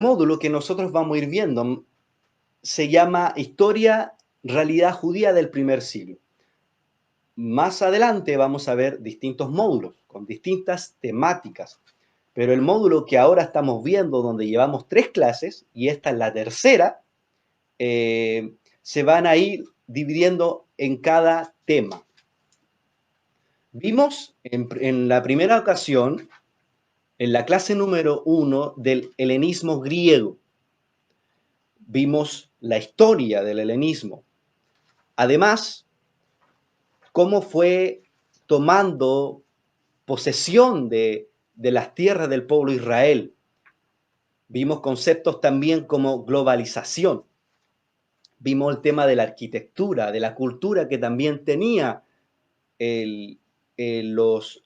Módulo que nosotros vamos a ir viendo se llama Historia, Realidad Judía del primer siglo. Más adelante vamos a ver distintos módulos con distintas temáticas, pero el módulo que ahora estamos viendo, donde llevamos 3 clases, y esta es la tercera, se van a ir dividiendo en cada tema. Vimos en la primera ocasión, en la clase número 1 del helenismo griego, vimos la historia del helenismo. Además, cómo fue tomando posesión de las tierras del pueblo de Israel. Vimos conceptos también como globalización. Vimos el tema de la arquitectura, de la cultura que también tenía el, los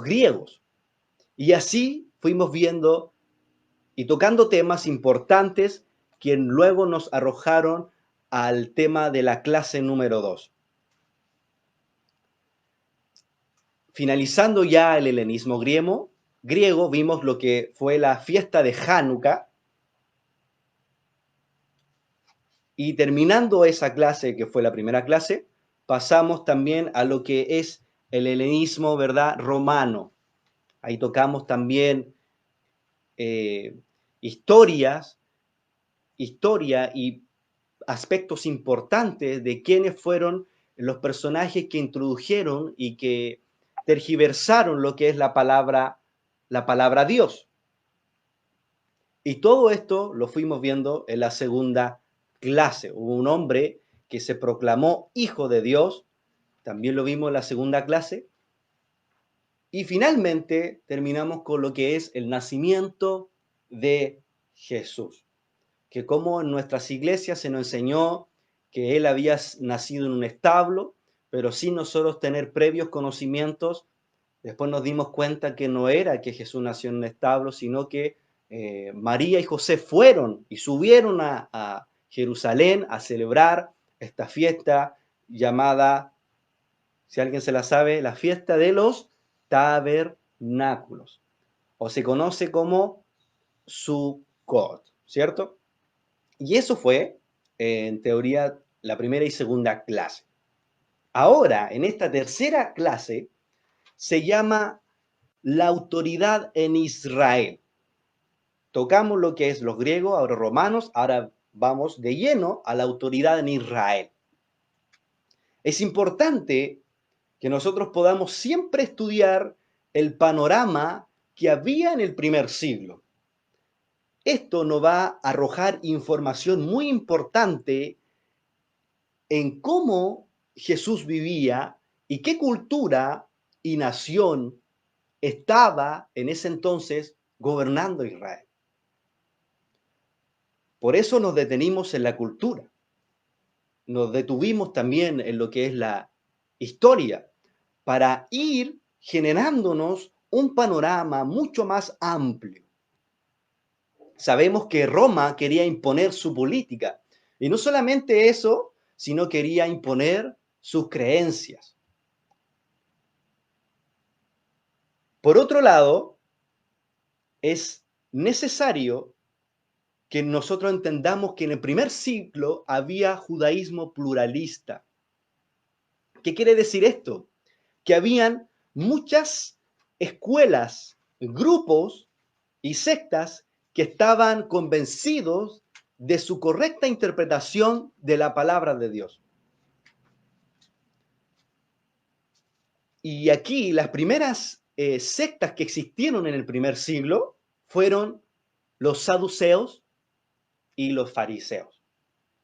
griegos. Y así fuimos viendo y tocando temas importantes que luego nos arrojaron al tema de la clase número 2. Finalizando ya el helenismo griego, vimos lo que fue la fiesta de Hanukkah, y terminando esa clase, que fue la primera clase, pasamos también a lo que es el helenismo, ¿verdad?, romano. Ahí tocamos también eh, historia y aspectos importantes de quiénes fueron los personajes que introdujeron y que tergiversaron lo que es la palabra Dios. Y todo esto lo fuimos viendo en la segunda clase. Hubo un hombre que se proclamó hijo de Dios, también lo vimos en la segunda clase. Y finalmente terminamos con lo que es el nacimiento de Jesús, que como en nuestras iglesias se nos enseñó que él había nacido en un establo, pero sin nosotros tener previos conocimientos. Después nos dimos cuenta que no era que Jesús nació en un establo, sino que María y José fueron y subieron a Jerusalén a celebrar esta fiesta llamada, si alguien se la sabe, la fiesta de los tabernáculos, o se conoce como Sukkot, ¿cierto? Y eso fue, en teoría, la primera y segunda clase. Ahora, en esta tercera clase, se llama la autoridad en Israel. Tocamos lo que es los griegos, ahora romanos, ahora vamos de lleno a la autoridad en Israel. Es importante que nosotros podamos siempre estudiar el panorama que había en el primer siglo. Esto nos va a arrojar información muy importante en cómo Jesús vivía y qué cultura y nación estaba en ese entonces gobernando Israel. Por eso nos detenimos en la cultura. Nos detuvimos también en lo que es la historia, para ir generándonos un panorama mucho más amplio. Sabemos que Roma quería imponer su política, y no solamente eso, sino quería imponer sus creencias. Por otro lado, es necesario que nosotros entendamos que en el primer siglo había judaísmo pluralista. ¿Qué quiere decir esto? Que habían muchas escuelas, grupos y sectas que estaban convencidos de su correcta interpretación de la palabra de Dios. Y aquí las primeras sectas que existieron en el primer siglo fueron los saduceos y los fariseos.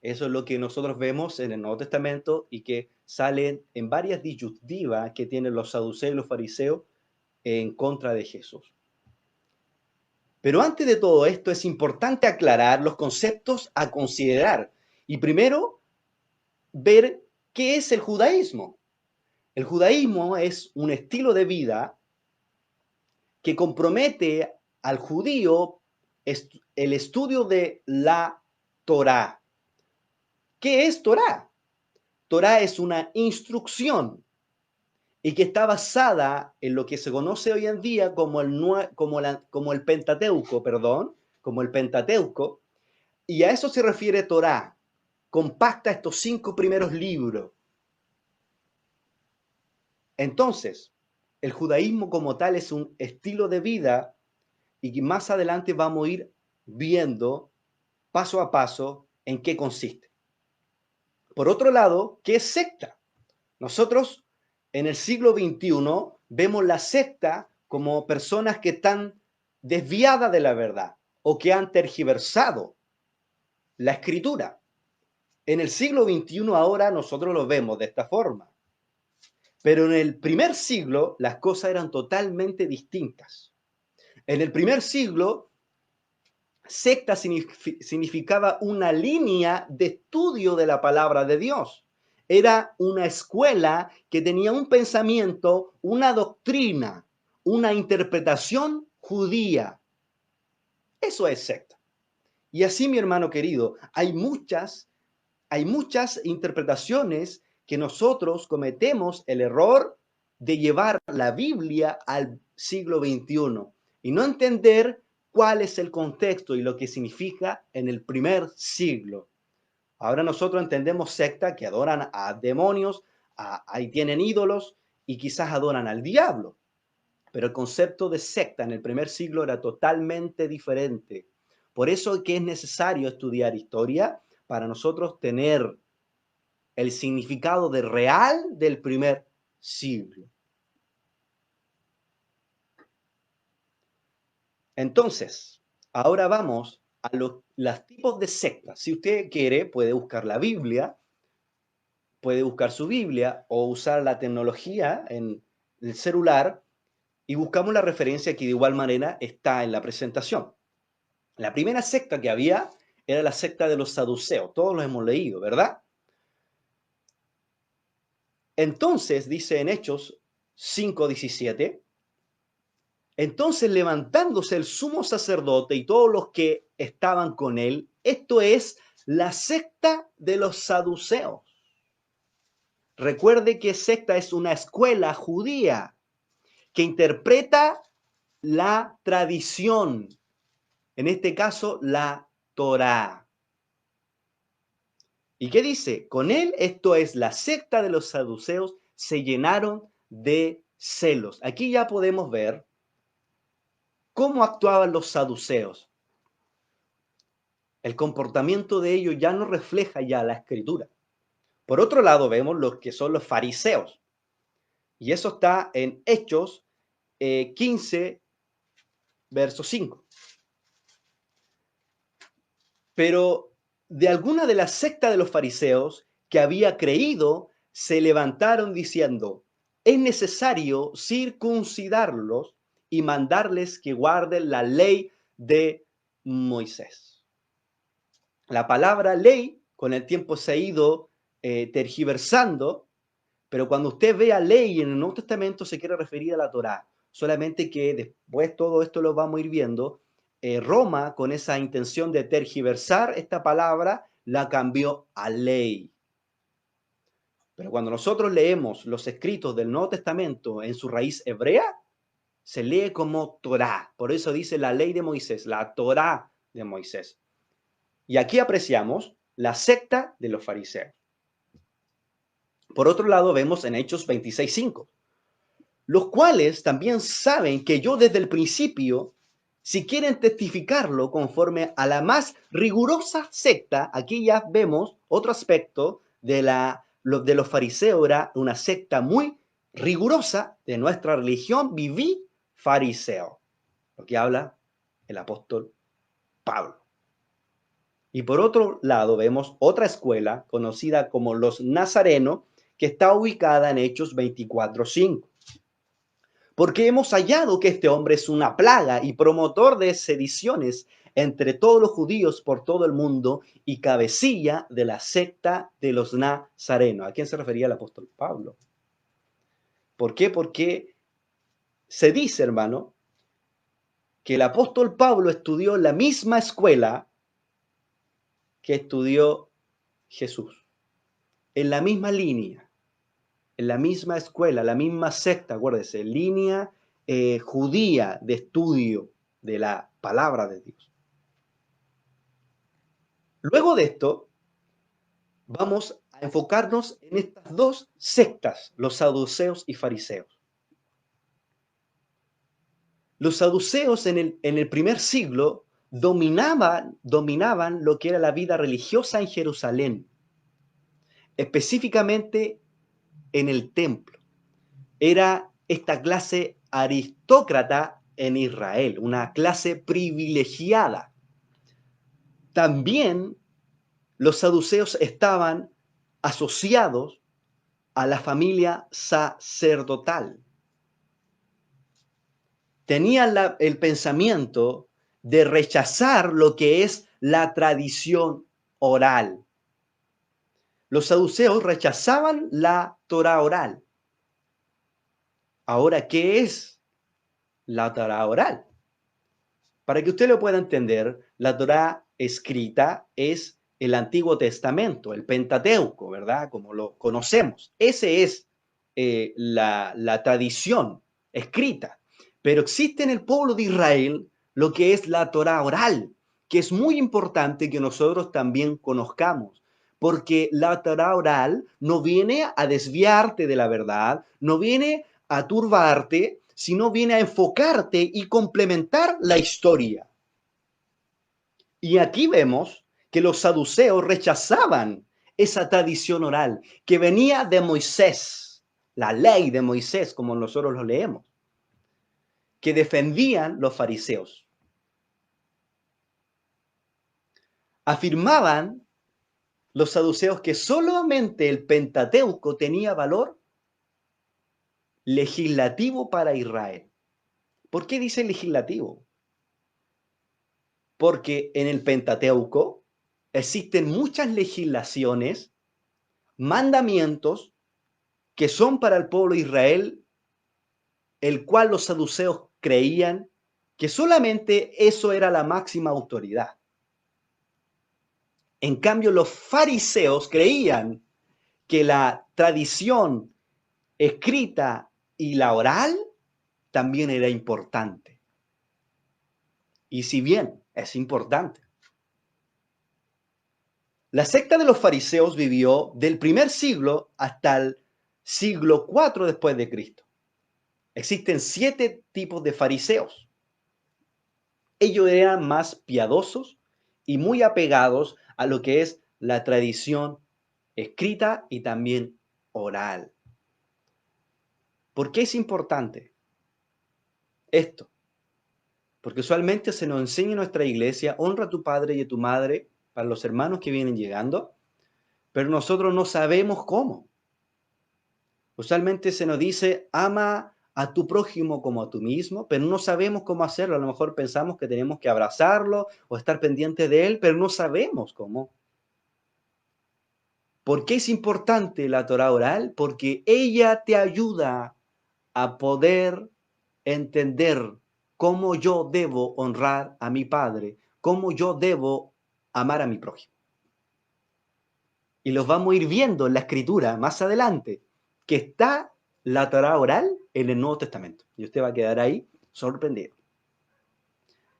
Eso es lo que nosotros vemos en el Nuevo Testamento y que salen en varias disyuntivas que tienen los saduceos y los fariseos en contra de Jesús. Pero antes de todo esto es importante aclarar los conceptos a considerar y primero ver qué es el judaísmo. El judaísmo es un estilo de vida que compromete al judío el estudio de la Torá. ¿Qué es Torá? Torá es una instrucción y que está basada en lo que se conoce hoy en día como el Pentateuco, perdón, como el Pentateuco, y a eso se refiere Torá, compacta estos 5 primeros libros. Entonces, el judaísmo como tal es un estilo de vida y que más adelante vamos a ir viendo paso a paso en qué consiste. Por otro lado, ¿qué es secta? Nosotros en el siglo XXI vemos la secta como personas que están desviadas de la verdad o que han tergiversado la escritura. En el siglo XXI ahora nosotros lo vemos de esta forma. Pero en el primer siglo las cosas eran totalmente distintas. En el primer siglo, secta significaba una línea de estudio de la palabra de Dios. Era una escuela que tenía un pensamiento, una doctrina, una interpretación judía. Eso es secta. Y así, mi hermano querido, hay muchas interpretaciones que nosotros cometemos el error de llevar la Biblia al siglo XXI y no entender cuál es el contexto y lo que significa en el primer siglo. Ahora nosotros entendemos secta que adoran a demonios, ahí tienen ídolos y quizás adoran al diablo. Pero el concepto de secta en el primer siglo era totalmente diferente. Por eso es que es necesario estudiar historia para nosotros tener el significado de real del primer siglo. Entonces, ahora vamos a los tipos de sectas. Si usted quiere, puede buscar la Biblia, puede buscar su Biblia o usar la tecnología en el celular y buscamos la referencia que de igual manera está en la presentación. La primera secta que había era la secta de los saduceos. Todos lo hemos leído, ¿verdad? Entonces, dice en Hechos 5:17, entonces levantándose el sumo sacerdote y todos los que estaban con él, esto es la secta de los saduceos. Recuerde que secta es una escuela judía que interpreta la tradición, en este caso la Torá. ¿Y qué dice? Con él, esto es la secta de los saduceos, se llenaron de celos. Aquí ya podemos ver cómo actuaban los saduceos. El comportamiento de ellos ya no refleja ya la escritura. Por otro lado, vemos los que son los fariseos. Y eso está en Hechos 15, verso 5. Pero de alguna de las sectas de los fariseos que había creído, se levantaron diciendo, es necesario circuncidarlos y mandarles que guarden la ley de Moisés. La palabra ley con el tiempo se ha ido tergiversando, pero cuando usted vea ley en el Nuevo Testamento se quiere referir a la Torá. Solamente que después todo esto lo vamos a ir viendo. Roma, con esa intención de tergiversar esta palabra, la cambió a ley. Pero cuando nosotros leemos los escritos del Nuevo Testamento en su raíz hebrea, se lee como Torá. Por eso dice la ley de Moisés, la Torá de Moisés. Y aquí apreciamos la secta de los fariseos. Por otro lado, vemos en Hechos 26:5, los cuales también saben que yo desde el principio, si quieren testificarlo conforme a la más rigurosa secta, aquí ya vemos otro aspecto de los fariseos, era una secta muy rigurosa de nuestra religión, viví fariseo, lo que habla el apóstol Pablo. Y por otro lado vemos otra escuela conocida como los nazarenos, que está ubicada en Hechos 24:5. Porque hemos hallado que este hombre es una plaga y promotor de sediciones entre todos los judíos por todo el mundo y cabecilla de la secta de los nazarenos. ¿A quién se refería el apóstol Pablo? ¿Por qué? Porque se dice, hermano, que el apóstol Pablo estudió la misma escuela que estudió Jesús, en la misma línea. en la misma escuela, la misma secta, acuérdense, línea judía de estudio de la palabra de Dios. Luego de esto, vamos a enfocarnos en estas dos sectas, los saduceos y fariseos. Los saduceos en el primer siglo dominaban lo que era la vida religiosa en Jerusalén, específicamente en el templo. Era esta clase aristócrata en Israel, una clase privilegiada. También los saduceos estaban asociados a la familia sacerdotal. Tenían el pensamiento de rechazar lo que es la tradición oral. Los saduceos rechazaban la Torá oral. Ahora, ¿qué es la Torá oral? Para que usted lo pueda entender, la Torá escrita es el Antiguo Testamento, el Pentateuco, ¿verdad? Como lo conocemos. Ese es la tradición escrita. Pero existe en el pueblo de Israel lo que es la Torá oral, que es muy importante que nosotros también conozcamos, porque la Torá oral no viene a desviarte de la verdad, no viene a turbarte, sino viene a enfocarte y complementar la historia. Y aquí vemos que los saduceos rechazaban esa tradición oral que venía de Moisés, la ley de Moisés, como nosotros lo leemos, que defendían los fariseos. Afirmaban los saduceos que solamente el Pentateuco tenía valor legislativo para Israel. ¿Por qué dice legislativo? Porque en el Pentateuco existen muchas legislaciones, mandamientos que son para el pueblo de Israel, el cual los saduceos creían que solamente eso era la máxima autoridad. En cambio, los fariseos creían que la tradición escrita y la oral también era importante. Y si bien es importante, la secta de los fariseos vivió del primer siglo hasta el siglo IV después de Cristo. Existen 7 tipos de fariseos. Ellos eran más piadosos y muy apegados a lo que es la tradición escrita y también oral. ¿Por qué es importante esto? Porque usualmente se nos enseña en nuestra iglesia, honra a tu padre y a tu madre para los hermanos que vienen llegando, pero nosotros no sabemos cómo. Usualmente se nos dice, ama a tu prójimo como a tú mismo, pero no sabemos cómo hacerlo. A lo mejor pensamos que tenemos que abrazarlo o estar pendiente de él, pero no sabemos cómo. ¿Por qué es importante la Torá oral? Porque ella te ayuda a poder entender cómo yo debo honrar a mi padre, cómo yo debo amar a mi prójimo. Y los vamos a ir viendo en la escritura más adelante, que está la Torá oral en el Nuevo Testamento. Y usted va a quedar ahí sorprendido.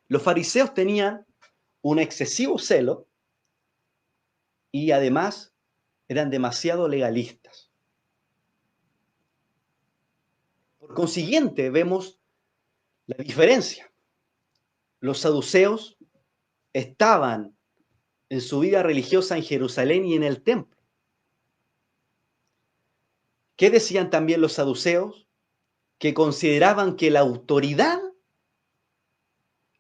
Los fariseos tenían un excesivo celo y además eran demasiado legalistas. Por consiguiente, vemos la diferencia. Los saduceos estaban en su vida religiosa en Jerusalén y en el templo. ¿Qué decían también los saduceos? Que consideraban que la autoridad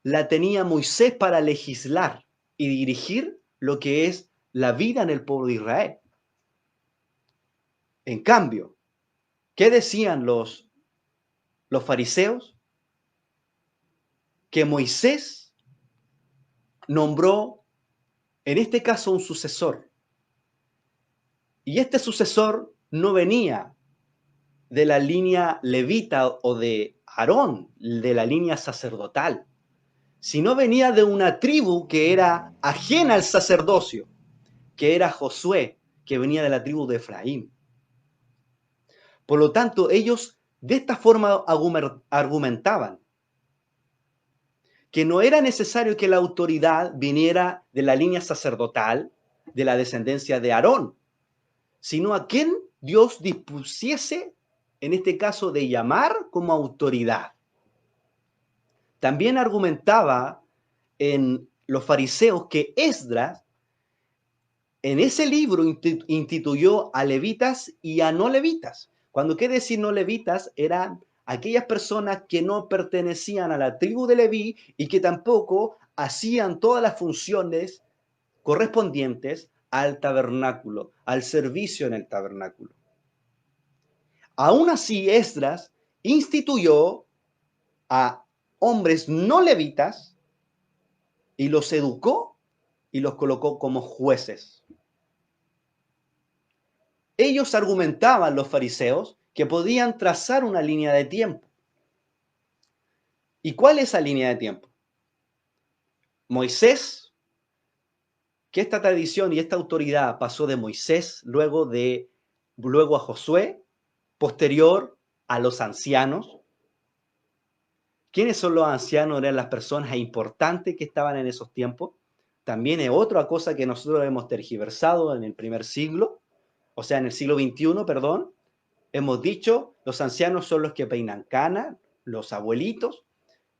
la tenía Moisés para legislar y dirigir lo que es la vida en el pueblo de Israel. En cambio, ¿qué decían los fariseos? Que Moisés nombró, en este caso, un sucesor. Y este sucesor no venía de la línea levita o de Aarón, de la línea sacerdotal, sino venía de una tribu que era ajena al sacerdocio, que era Josué, que venía de la tribu de Efraín. Por lo tanto, ellos de esta forma argumentaban que no era necesario que la autoridad viniera de la línea sacerdotal, de la descendencia de Aarón, sino a quien Dios dispusiese, en este caso, de llamar como autoridad. También argumentaba en los fariseos que Esdras en ese libro instituyó a levitas y a no levitas. Cuando quiere decir no levitas, eran aquellas personas que no pertenecían a la tribu de Leví y que tampoco hacían todas las funciones correspondientes al tabernáculo, al servicio en el tabernáculo. Aún así, Esdras instituyó a hombres no levitas y los educó y los colocó como jueces. Ellos argumentaban, los fariseos, que podían trazar una línea de tiempo. ¿Y cuál es esa línea de tiempo? Moisés, que esta tradición y esta autoridad pasó de Moisés, luego a Josué, posterior a los ancianos. ¿Quiénes son los ancianos? Eran las personas importantes que estaban en esos tiempos. También es otra cosa que nosotros hemos tergiversado en el primer siglo, o sea, en el siglo XXI, perdón. Hemos dicho, los ancianos son los que peinan canas, los abuelitos,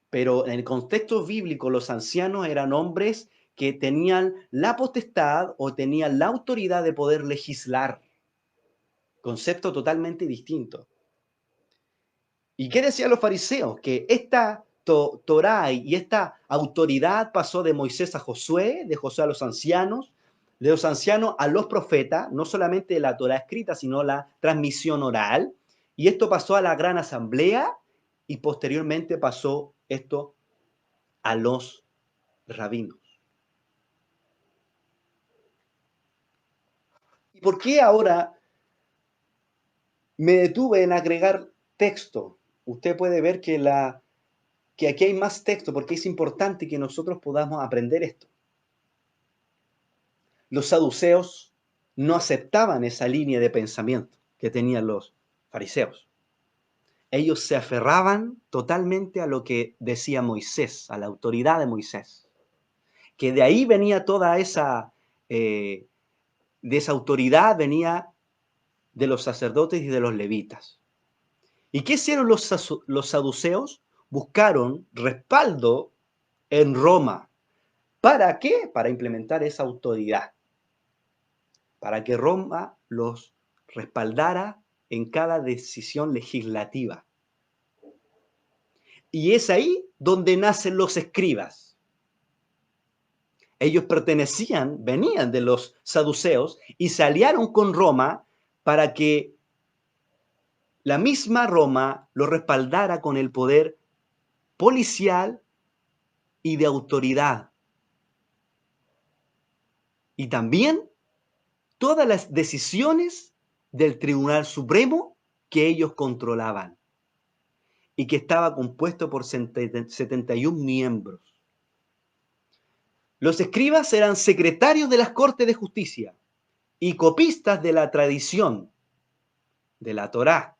pero en el contexto bíblico los ancianos eran hombres que tenían la potestad o tenían la autoridad de poder legislar. Concepto totalmente distinto. ¿Y qué decían los fariseos? Que esta Torá y esta autoridad pasó de Moisés a Josué, de Josué a los ancianos a los profetas, no solamente la Torá escrita, sino la transmisión oral. Y esto pasó a la gran asamblea y posteriormente pasó esto a los rabinos. ¿Y por qué ahora me detuve en agregar texto? Usted puede ver que aquí hay más texto porque es importante que nosotros podamos aprender esto. Los saduceos no aceptaban esa línea de pensamiento que tenían los fariseos. Ellos se aferraban totalmente a lo que decía Moisés, a la autoridad de Moisés. Que de ahí venía toda esa, de esa autoridad venía de los sacerdotes y de los levitas. ¿Y qué hicieron los saduceos? Buscaron respaldo en Roma. ¿Para qué? Para implementar esa autoridad. Para que Roma los respaldara en cada decisión legislativa. Y es ahí donde nacen los escribas. Ellos venían de los saduceos y se aliaron con Roma para que la misma Roma los respaldara con el poder policial y de autoridad. Y también todas las decisiones del Tribunal Supremo que ellos controlaban y que estaba compuesto por 71 miembros. Los escribas eran secretarios de las Cortes de Justicia y copistas de la tradición, de la Torá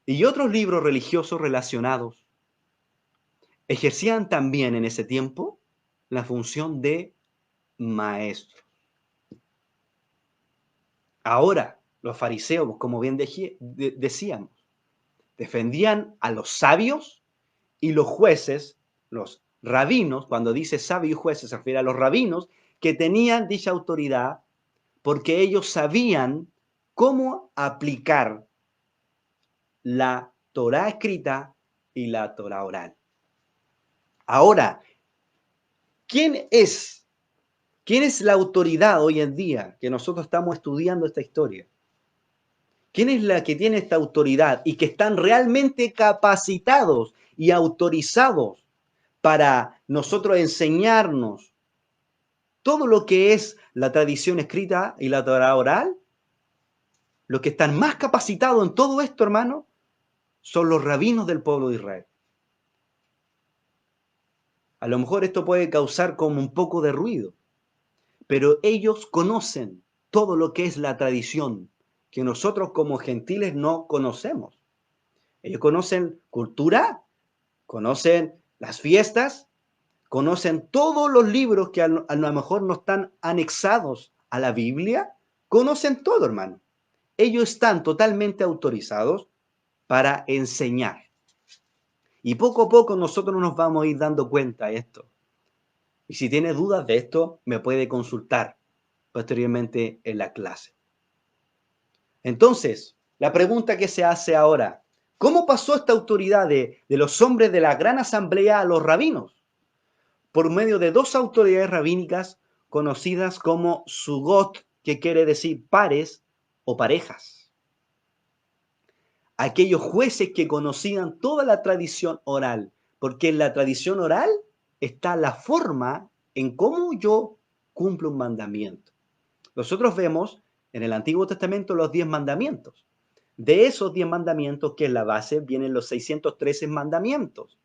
y otros libros religiosos relacionados. Ejercían también en ese tiempo la función de maestros. Ahora, los fariseos, como bien decíamos, defendían a los sabios y los jueces, los rabinos. Cuando dice sabio y jueces se refiere a los rabinos que tenían dicha autoridad porque ellos sabían cómo aplicar la Torá escrita y la Torá oral. Ahora, ¿quién es la autoridad hoy en día que nosotros estamos estudiando esta historia? ¿Quién es la que tiene esta autoridad y que están realmente capacitados y autorizados para nosotros enseñarnos todo lo que es la tradición escrita y la Torá oral? Los que están más capacitados en todo esto, hermano, son los rabinos del pueblo de Israel. A lo mejor esto puede causar como un poco de ruido, pero ellos conocen todo lo que es la tradición, que nosotros como gentiles no conocemos. Ellos conocen cultura, conocen las fiestas, conocen todos los libros que a lo mejor no están anexados a la Biblia, conocen todo, hermano. Ellos están totalmente autorizados para enseñar. Y poco a poco nosotros nos vamos a ir dando cuenta de esto. Y si tiene dudas de esto, me puede consultar posteriormente en la clase. Entonces, la pregunta que se hace ahora, ¿cómo pasó esta autoridad de los hombres de la gran asamblea a los rabinos? Por medio de dos autoridades rabínicas conocidas como sugot, que quiere decir pares o parejas. Aquellos jueces que conocían toda la tradición oral, porque en la tradición oral está la forma en cómo yo cumplo un mandamiento. Nosotros vemos en el Antiguo Testamento los 10 mandamientos. De esos 10 mandamientos, que es la base, vienen los 613 mandamientos.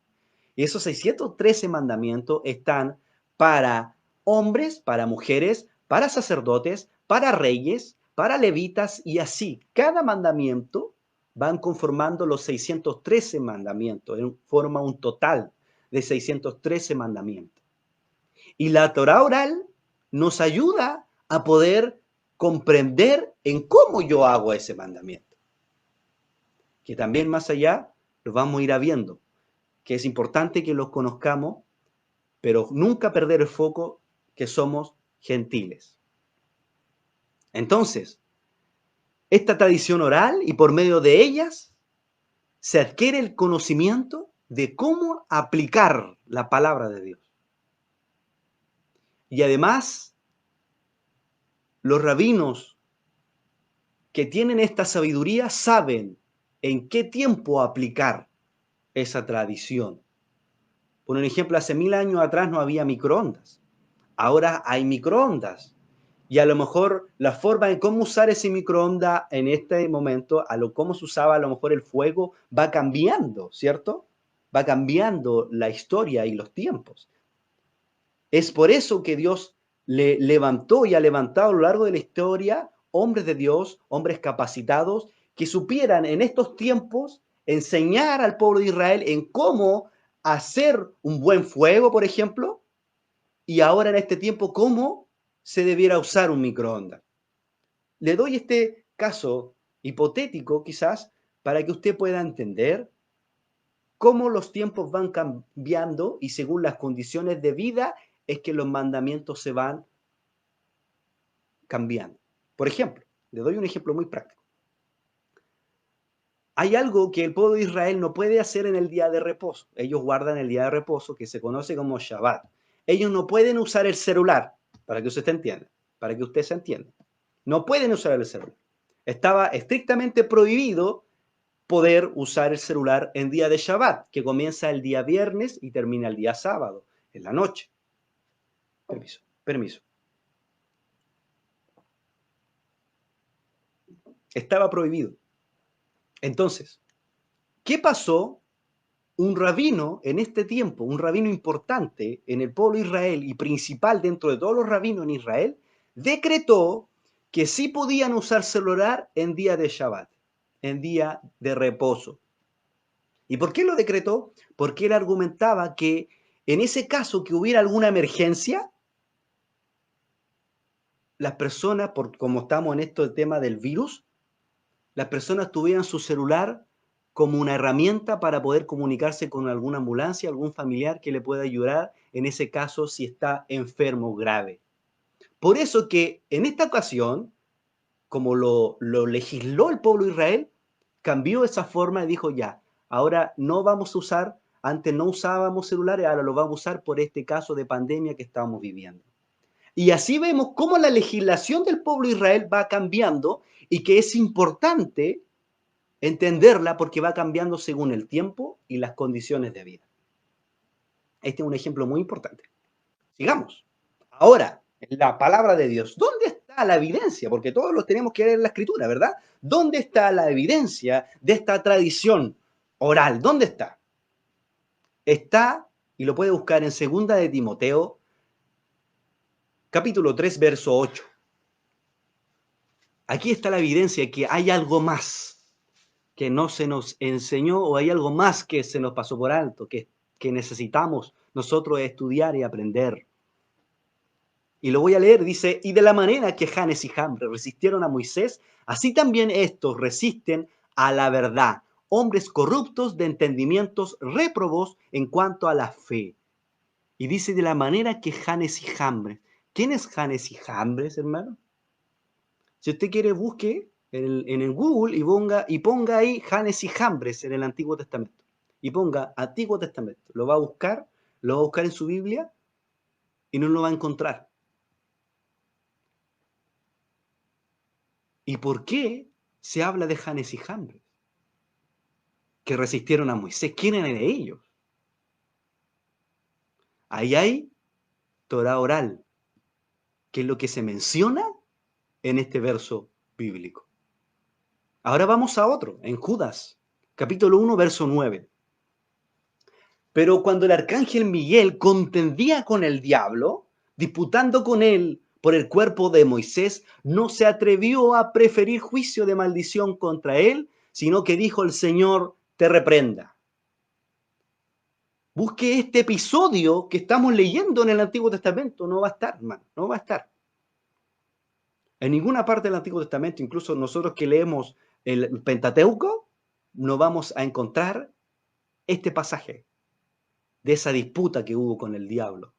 Y esos 613 mandamientos están para hombres, para mujeres, para sacerdotes, para reyes, para levitas y así. Cada mandamiento van conformando los 613 mandamientos, forma un total de 613 mandamientos. Y la Torá oral nos ayuda a poder comprender en cómo yo hago ese mandamiento. Que también más allá lo vamos a ir viendo, que es importante que los conozcamos, pero nunca perder el foco que somos gentiles. Entonces, esta tradición oral y por medio de ellas se adquiere el conocimiento de cómo aplicar la palabra de Dios. Y además, los rabinos que tienen esta sabiduría saben en qué tiempo aplicar esa tradición. Por un ejemplo, hace 1000 años atrás no había microondas. Ahora hay microondas. Y a lo mejor la forma de cómo usar ese microondas en este momento, cómo se usaba a lo mejor el fuego, va cambiando, ¿cierto? Va cambiando la historia y los tiempos. Es por eso que Dios le levantó y ha levantado a lo largo de la historia hombres de Dios, hombres capacitados, que supieran en estos tiempos enseñar al pueblo de Israel en cómo hacer un buen fuego, por ejemplo, y ahora en este tiempo cómo se debiera usar un microondas. Le doy este caso hipotético quizás para que usted pueda entender cómo los tiempos van cambiando y según las condiciones de vida es que los mandamientos se van cambiando. Por ejemplo, le doy un ejemplo muy práctico. Hay algo que el pueblo de Israel no puede hacer en el día de reposo. Ellos guardan el día de reposo que se conoce como Shabbat. Ellos no pueden usar el celular, para que usted entienda, para que usted se entienda. No pueden usar el celular. Estaba estrictamente prohibido poder usar el celular en día de Shabbat, que comienza el día viernes y termina el día sábado, en la noche. Permiso, permiso. Estaba prohibido. Entonces, ¿qué pasó? Un rabino en este tiempo, un rabino importante en el pueblo de Israel y principal dentro de todos los rabinos en Israel, decretó que sí podían usar celular en día de Shabbat, en día de reposo. ¿Y por qué lo decretó? Porque él argumentaba que en ese caso que hubiera alguna emergencia, las personas, como estamos en esto del tema del virus, las personas tuvieran su celular como una herramienta para poder comunicarse con alguna ambulancia, algún familiar que le pueda ayudar en ese caso si está enfermo grave. Por eso que en esta ocasión, como lo legisló el pueblo de Israel, cambió esa forma y dijo ya, ahora no vamos a usar, antes no usábamos celulares, ahora lo vamos a usar por este caso de pandemia que estamos viviendo. Y así vemos cómo la legislación del pueblo de Israel va cambiando y que es importante entenderla porque va cambiando según el tiempo y las condiciones de vida. Este es un ejemplo muy importante. Sigamos. Ahora, la palabra de Dios. ¿Dónde está la evidencia? Porque todos los tenemos que leer en la escritura, ¿verdad? ¿Dónde está la evidencia de esta tradición oral? ¿Dónde está? Está, y lo puede buscar en 2 de Timoteo, capítulo 3, verso 8. Aquí está la evidencia de que hay algo más que no se nos enseñó o hay algo más que se nos pasó por alto, que necesitamos nosotros estudiar y aprender. Y lo voy a leer, dice, y de la manera que Janes y Jambres resistieron a Moisés, así también estos resisten a la verdad, hombres corruptos de entendimientos réprobos en cuanto a la fe. Y dice de la manera que Janes y Jambres. ¿Quién es Janes y Jambres, hermano? Si usted quiere, busque en el Google y ponga ahí Janes y Jambres en el Antiguo Testamento. Y ponga Antiguo Testamento. Lo va a buscar en su Biblia y no lo va a encontrar. ¿Y por qué se habla de Janes y Jambres? Que resistieron a Moisés. ¿Quién eran ellos? Ahí hay Torah oral, que es lo que se menciona en este verso bíblico. Ahora vamos a otro, en Judas, capítulo 1, verso 9. Pero cuando el arcángel Miguel contendía con el diablo, disputando con él por el cuerpo de Moisés, no se atrevió a preferir juicio de maldición contra él, sino que dijo el Señor, te reprenda. Busque este episodio que estamos leyendo en el Antiguo Testamento, no va a estar, hermano, no va a estar. En ninguna parte del Antiguo Testamento, incluso nosotros que leemos el Pentateuco, no vamos a encontrar este pasaje de esa disputa que hubo con el diablo.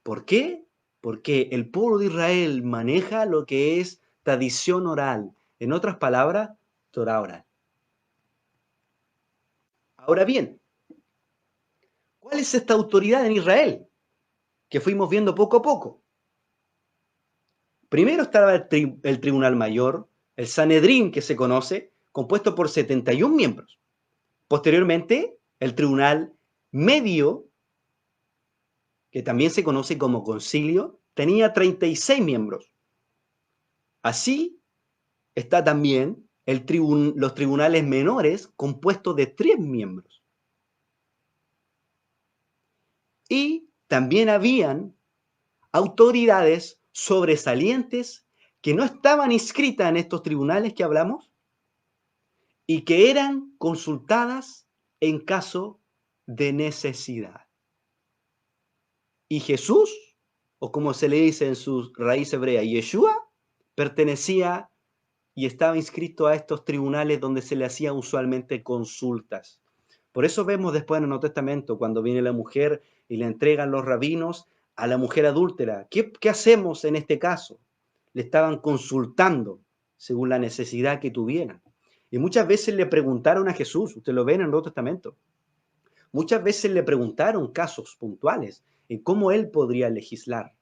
¿Por qué? Porque el pueblo de Israel maneja lo que es tradición oral. En otras palabras, Torah oral. Ahora bien, ¿cuál es esta autoridad en Israel? Que fuimos viendo poco a poco. Primero estaba el Tribunal Mayor, el Sanedrín que se conoce, compuesto por 71 miembros. Posteriormente, el Tribunal Medio, que también se conoce como Concilio, tenía 36 miembros. Así está también los tribunales menores, compuestos de 3 miembros. Y también habían autoridades sobresalientes que no estaban inscritas en estos tribunales que hablamos y que eran consultadas en caso de necesidad. Y Jesús, o como se le dice en su raíz hebrea, Yeshua, pertenecía y estaba inscrito a estos tribunales donde se le hacían usualmente consultas. Por eso vemos después en el Nuevo Testamento, cuando viene la mujer y le entregan los rabinos a la mujer adúltera. ¿Qué hacemos en este caso? Le estaban consultando según la necesidad que tuvieran. Y muchas veces le preguntaron a Jesús, usted lo ve en el Nuevo Testamento, muchas veces le preguntaron casos puntuales en cómo él podría legislar.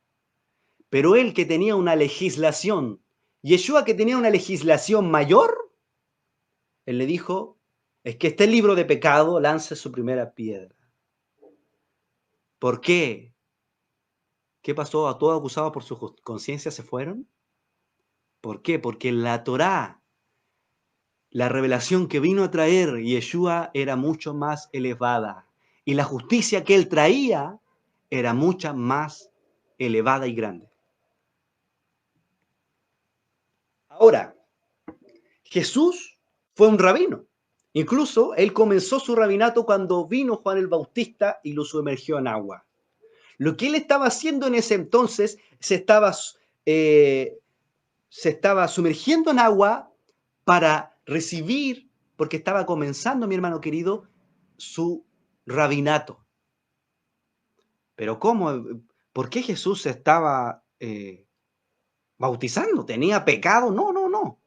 Pero él que tenía una legislación, Yeshua que tenía una legislación mayor, él le dijo, es que este libro de pecado lance su primera piedra. ¿Por qué? ¿Qué pasó? ¿A todos acusados por su conciencia se fueron? ¿Por qué? Porque la Torá, la revelación que vino a traer Yeshua era mucho más elevada. Y la justicia que él traía era mucha más elevada y grande. Ahora, Jesús fue un rabino. Incluso él comenzó su rabinato cuando vino Juan el Bautista y lo sumergió en agua. Lo que él estaba haciendo en ese entonces, se estaba sumergiendo en agua para recibir, porque estaba comenzando, mi hermano querido, su rabinato. Pero ¿cómo? ¿Por qué Jesús se estaba bautizando? ¿Tenía pecado? No, no, no.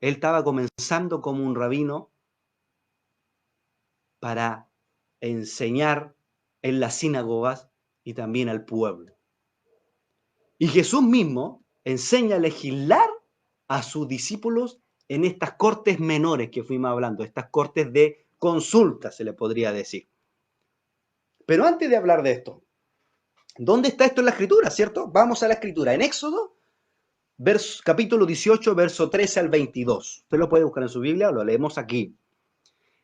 Él estaba comenzando como un rabino para enseñar en las sinagogas y también al pueblo. Y Jesús mismo enseña a legislar a sus discípulos en estas cortes menores que fuimos hablando, estas cortes de consulta, se le podría decir. Pero antes de hablar de esto, ¿dónde está esto en la Escritura, cierto? Vamos a la Escritura. En Éxodo, capítulo 18, verso 13 al 22. Usted lo puede buscar en su Biblia o lo leemos aquí.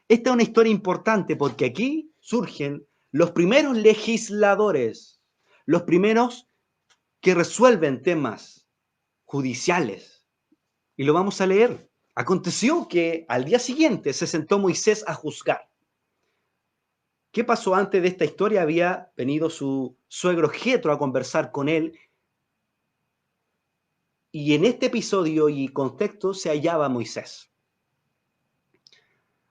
Esta es una historia importante porque aquí surgen los primeros legisladores, los primeros que resuelven temas judiciales. Y lo vamos a leer. Aconteció que al día siguiente se sentó Moisés a juzgar. ¿Qué pasó antes de esta historia? Había venido su suegro Jetro a conversar con él. Y en este episodio y contexto se hallaba Moisés.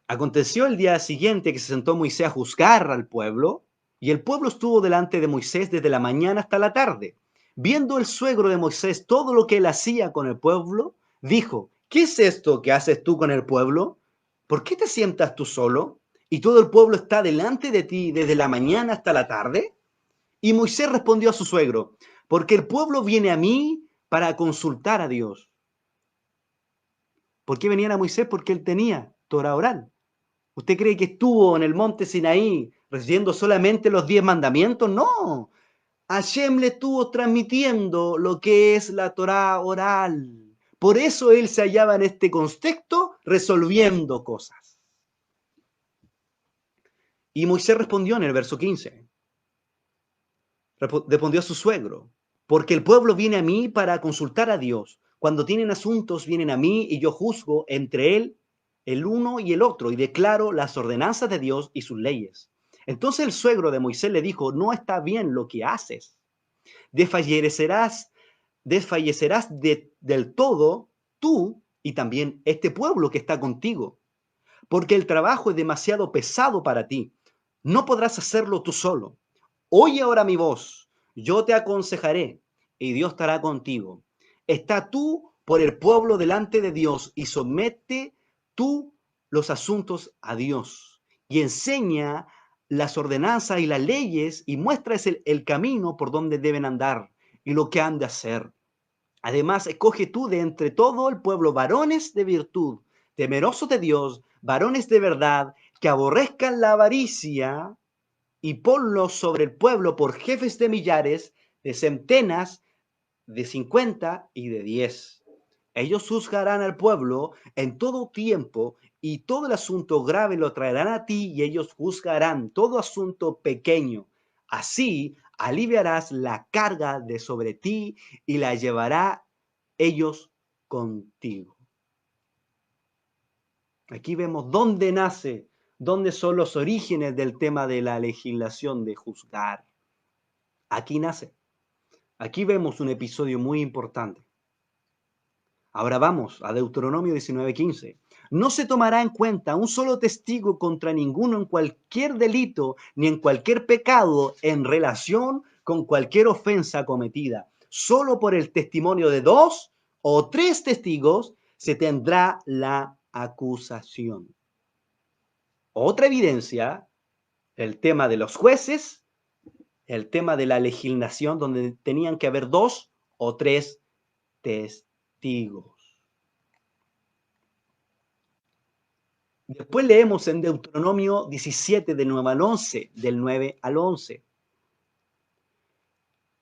Aconteció el día siguiente que se sentó Moisés a juzgar al pueblo, y el pueblo estuvo delante de Moisés desde la mañana hasta la tarde. Viendo el suegro de Moisés todo lo que él hacía con el pueblo, dijo: ¿qué es esto que haces tú con el pueblo? ¿Por qué te sientas tú solo? ¿Y todo el pueblo está delante de ti desde la mañana hasta la tarde? Y Moisés respondió a su suegro: porque el pueblo viene a mí para consultar a Dios. ¿Por qué venían a Moisés? Porque él tenía Torah oral. ¿Usted cree que estuvo en el monte Sinaí recibiendo solamente los 10 mandamientos? No. Hashem le estuvo transmitiendo lo que es la Torá oral. Por eso él se hallaba en este contexto resolviendo cosas. Y Moisés respondió en el verso 15. Respondió a su suegro: porque el pueblo viene a mí para consultar a Dios. Cuando tienen asuntos vienen a mí y yo juzgo entre él, el uno y el otro, y declaro las ordenanzas de Dios y sus leyes. Entonces el suegro de Moisés le dijo: no está bien lo que haces. Desfallecerás del todo tú y también este pueblo que está contigo, porque el trabajo es demasiado pesado para ti. No podrás hacerlo tú solo. Oye ahora mi voz, yo te aconsejaré, y Dios estará contigo. Está tú por el pueblo delante de Dios, y somete tú los asuntos a Dios, y enseña las ordenanzas y las leyes, y muéstrales el camino por donde deben andar, y lo que han de hacer. Además, escoge tú de entre todo el pueblo varones de virtud, temerosos de Dios, varones de verdad, que aborrezcan la avaricia, y ponlos sobre el pueblo por jefes de millares, de centenas, de 50 y de 10. Ellos juzgarán al pueblo en todo tiempo, y todo el asunto grave lo traerán a ti, y ellos juzgarán todo asunto pequeño. Así aliviarás la carga de sobre ti, y la llevará ellos contigo. Aquí vemos dónde son los orígenes del tema de la legislación de juzgar. Aquí nace. Aquí vemos un episodio muy importante. Ahora vamos a Deuteronomio 19:15. No se tomará en cuenta un solo testigo contra ninguno en cualquier delito ni en cualquier pecado en relación con cualquier ofensa cometida. Solo por el testimonio de 2 o 3 testigos se tendrá la acusación. Otra evidencia, el tema de los jueces, el tema de la legislación, donde tenían que haber 2 o 3 testigos. Después leemos en Deuteronomio 17, del 9 al 11, del 9 al 11.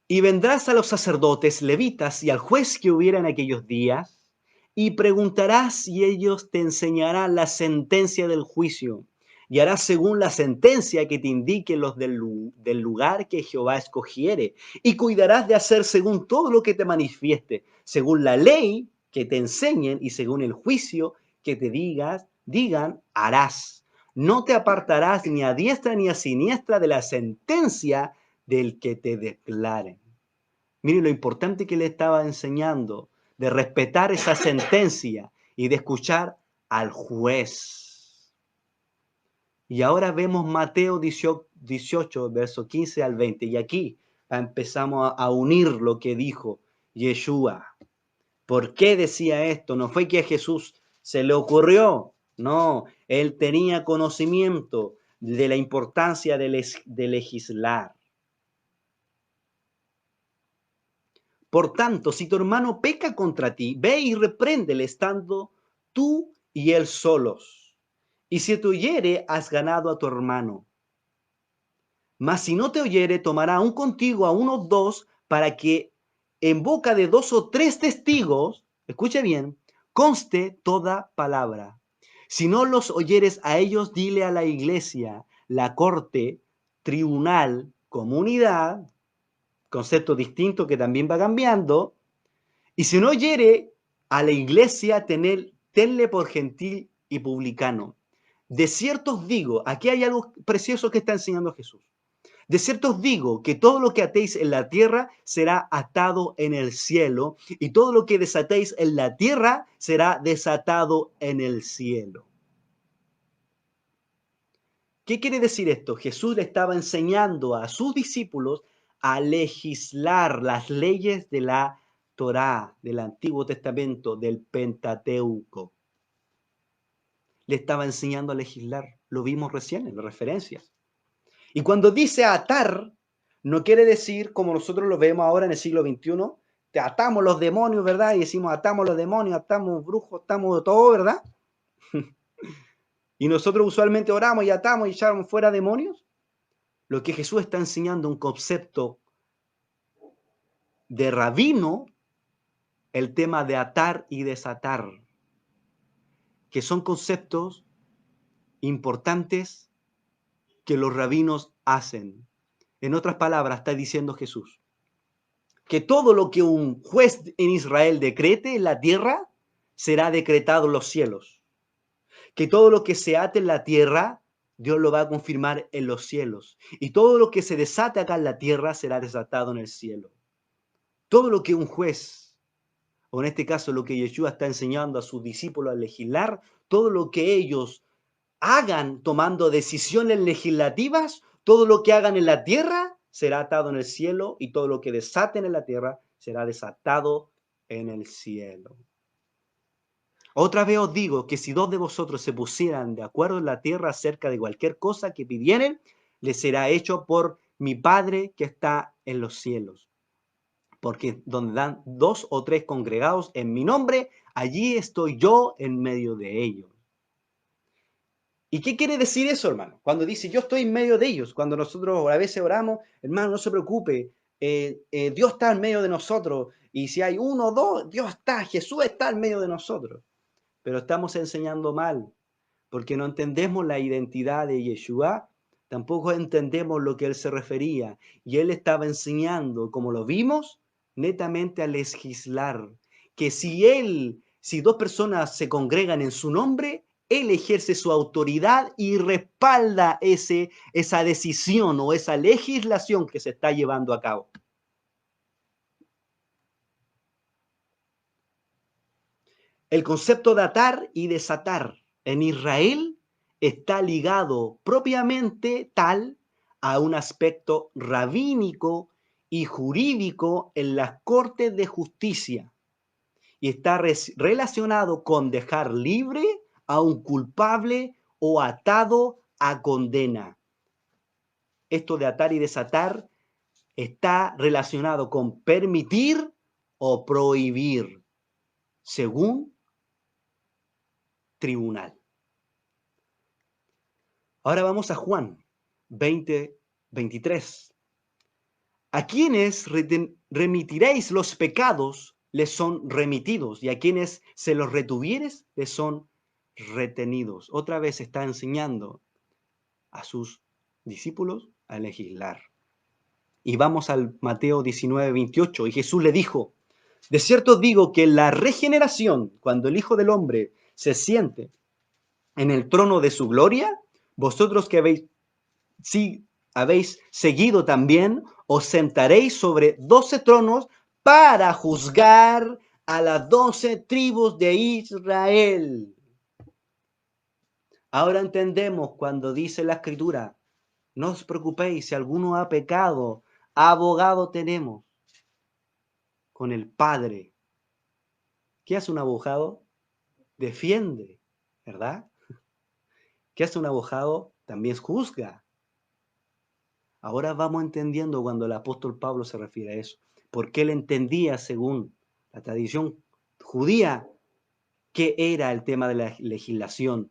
Y vendrás a los sacerdotes levitas y al juez que hubiera en aquellos días, y preguntarás y ellos te enseñarán la sentencia del juicio, y harás según la sentencia que te indiquen los del lugar que Jehová escogiere, y cuidarás de hacer según todo lo que te manifieste, según la ley que te enseñen y según el juicio que te digan, harás. No te apartarás ni a diestra ni a siniestra de la sentencia del que te declaren. Miren lo importante que le estaba enseñando, de respetar esa sentencia y de escuchar al juez. Y ahora vemos Mateo 18, verso 15 al 20. Y aquí empezamos a unir lo que dijo Yeshua. ¿Por qué decía esto? No fue que a Jesús se le ocurrió. No, él tenía conocimiento de la importancia de legislar. Por tanto, si tu hermano peca contra ti, ve y repréndele estando tú y él solos. Y si te oyere, has ganado a tu hermano. Mas si no te oyere, tomará aún contigo a unos 2, para que en boca de 2 o 3 testigos, escuche bien, conste toda palabra. Si no los oyeres a ellos, dile a la iglesia, la corte, tribunal, comunidad, concepto distinto que también va cambiando, Y si no oyere a la iglesia, tenle por gentil y publicano. De cierto os digo, aquí hay algo precioso que está enseñando Jesús. De cierto os digo que todo lo que atéis en la tierra será atado en el cielo, y todo lo que desatéis en la tierra será desatado en el cielo. ¿Qué quiere decir esto? Jesús le estaba enseñando a sus discípulos a legislar las leyes de la Torá, del Antiguo Testamento, del Pentateuco. Le estaba enseñando a legislar. Lo vimos recién en las referencias. Y cuando dice atar, no quiere decir, como nosotros lo vemos ahora en el siglo XXI, te atamos los demonios, ¿verdad? Y decimos atamos los demonios, atamos brujos, atamos todo, ¿verdad? Y nosotros usualmente oramos y atamos y echamos fuera demonios. Lo que Jesús está enseñando, un concepto de rabino, el tema de atar y desatar, que son conceptos importantes que los rabinos hacen. En otras palabras, está diciendo Jesús que todo lo que un juez en Israel decrete en la tierra será decretado en los cielos. Que todo lo que se ate en la tierra, Dios lo va a confirmar en los cielos. Y todo lo que se desate acá en la tierra será desatado en el cielo. Todo lo que un juez, o en este caso lo que Yeshua está enseñando a sus discípulos a legislar, todo lo que ellos hagan tomando decisiones legislativas, todo lo que hagan en la tierra será atado en el cielo, y todo lo que desaten en la tierra será desatado en el cielo. Otra vez os digo que si dos de vosotros se pusieran de acuerdo en la tierra acerca de cualquier cosa que pidieren, les será hecho por mi Padre que está en los cielos. Porque donde dan 2 o 3 congregados en mi nombre, allí estoy yo en medio de ellos. ¿Y qué quiere decir eso, hermano? Cuando dice yo estoy en medio de ellos, cuando nosotros a veces oramos, hermano, no se preocupe, Dios está en medio de nosotros, y si hay 1 o 2, Dios está, Jesús está en medio de nosotros. Pero estamos enseñando mal, porque no entendemos la identidad de Yeshua, tampoco entendemos lo que él se refería, y él estaba enseñando, como lo vimos, netamente a legislar, que si 2 personas se congregan en su nombre, él ejerce su autoridad y respalda esa decisión o esa legislación que se está llevando a cabo. El concepto de atar y desatar en Israel está ligado propiamente tal a un aspecto rabínico y jurídico en las cortes de justicia, y está relacionado con dejar libre a un culpable o atado a condena. Esto de atar y desatar está relacionado con permitir o prohibir, según tribunal. Ahora vamos a Juan 20:23. A quienes remitiréis los pecados, les son remitidos, y a quienes se los retuvieres, les son retenidos. Otra vez está enseñando a sus discípulos a legislar. Y vamos al Mateo 19:28, y Jesús le dijo, de cierto os digo que la regeneración, cuando el Hijo del Hombre se siente en el trono de su gloria, vosotros que habéis seguido también, os sentaréis sobre 12 tronos para juzgar a las 12 tribus de Israel. Ahora entendemos cuando dice la Escritura, no os preocupéis si alguno ha pecado, abogado tenemos con el Padre. ¿Qué hace un abogado? Defiende, ¿verdad? ¿Qué hace un abogado? También juzga. Ahora vamos entendiendo cuando el apóstol Pablo se refiere a eso, porque él entendía, según la tradición judía, qué era el tema de la legislación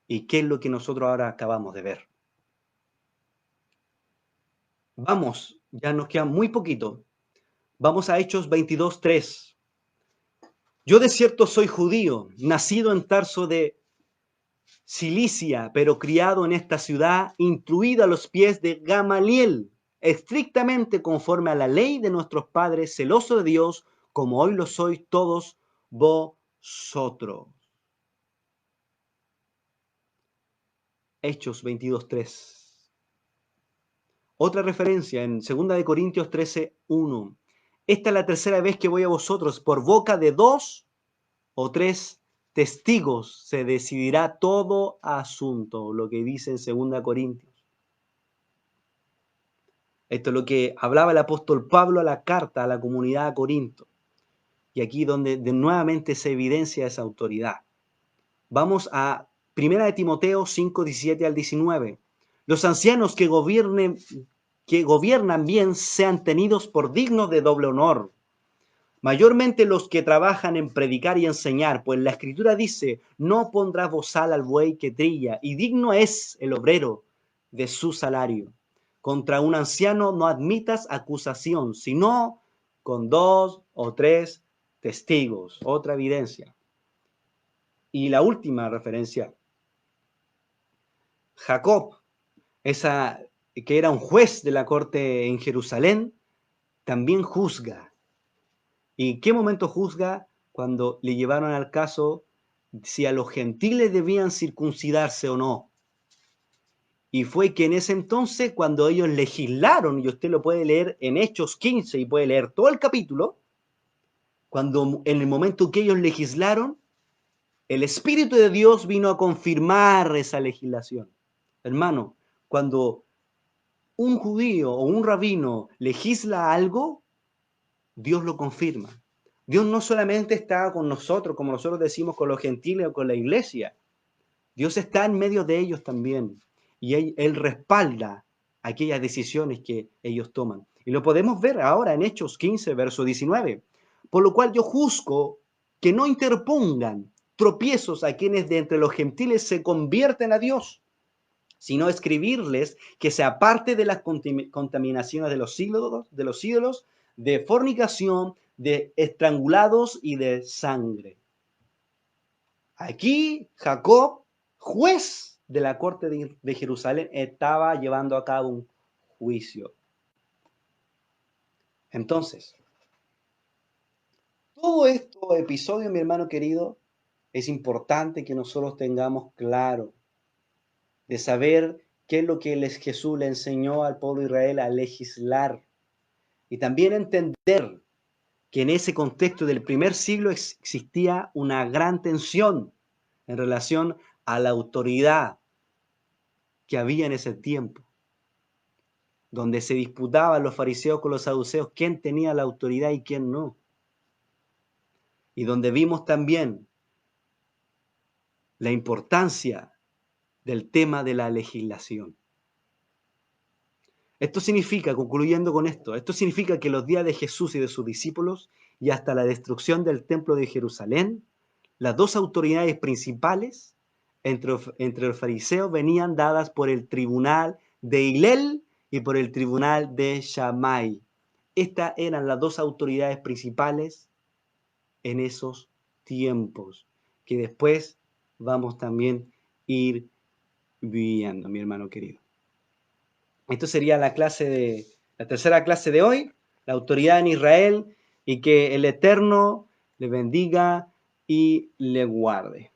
y qué es lo que nosotros ahora acabamos de ver. Vamos, ya nos queda muy poquito. Vamos a Hechos 22:3. Yo de cierto soy judío, nacido en Tarso de Cilicia, pero criado en esta ciudad, instruido a los pies de Gamaliel, estrictamente conforme a la ley de nuestros padres, celoso de Dios, como hoy lo sois todos vosotros. Hechos 22:3. Otra referencia en 2 Corintios 13:1. Esta es la tercera vez que voy a vosotros, por boca de 2 o 3 testigos se decidirá todo asunto, lo que dice en 2 Corintios. Esto es lo que hablaba el apóstol Pablo a la carta a la comunidad de Corinto. Y aquí donde nuevamente se evidencia esa autoridad. Vamos a 1 Timoteo 5:17 al 19. Los ancianos que gobiernan bien sean tenidos por dignos de doble honor, mayormente los que trabajan en predicar y enseñar, pues la Escritura dice, no pondrás bozal al buey que trilla, y digno es el obrero de su salario. Contra un anciano no admitas acusación, sino con 2 o 3 testigos, otra evidencia. Y la última referencia, Jacob, que era un juez de la corte en Jerusalén, también juzga. ¿Y en qué momento juzga? Cuando le llevaron al caso si a los gentiles debían circuncidarse o no. Y fue que en ese entonces, cuando ellos legislaron, y usted lo puede leer en Hechos 15 y puede leer todo el capítulo, cuando en el momento que ellos legislaron, el Espíritu de Dios vino a confirmar esa legislación. Hermano, cuando un judío o un rabino legisla algo, Dios lo confirma. Dios no solamente está con nosotros, como nosotros decimos, con los gentiles o con la iglesia. Dios está en medio de ellos también. Y Él respalda aquellas decisiones que ellos toman. Y lo podemos ver ahora en Hechos 15, verso 19. Por lo cual yo juzgo que no interpongan tropiezos a quienes de entre los gentiles se convierten a Dios, sino escribirles que se aparte de las contaminaciones de los ídolos, de fornicación, de estrangulados y de sangre. Aquí Jacob, juez de la corte de Jerusalén, estaba llevando a cabo un juicio. Entonces, todo esto episodio, mi hermano querido, es importante que nosotros tengamos claro de saber qué es lo que Jesús le enseñó al pueblo de Israel a legislar. Y también entender que en ese contexto del primer siglo existía una gran tensión en relación a la autoridad que había en ese tiempo, donde se disputaban los fariseos con los saduceos quién tenía la autoridad y quién no. Y donde vimos también la importancia del tema de la legislación. Esto significa, concluyendo con esto significa que los días de Jesús y de sus discípulos y hasta la destrucción del templo de Jerusalén, las dos autoridades principales entre los fariseos venían dadas por el tribunal de Hilel y por el tribunal de Shammai. Estas eran las dos autoridades principales en esos tiempos, que después vamos también a ir viviendo, mi hermano querido. Esto sería la tercera clase de hoy, la autoridad en Israel, y que el Eterno le bendiga y le guarde.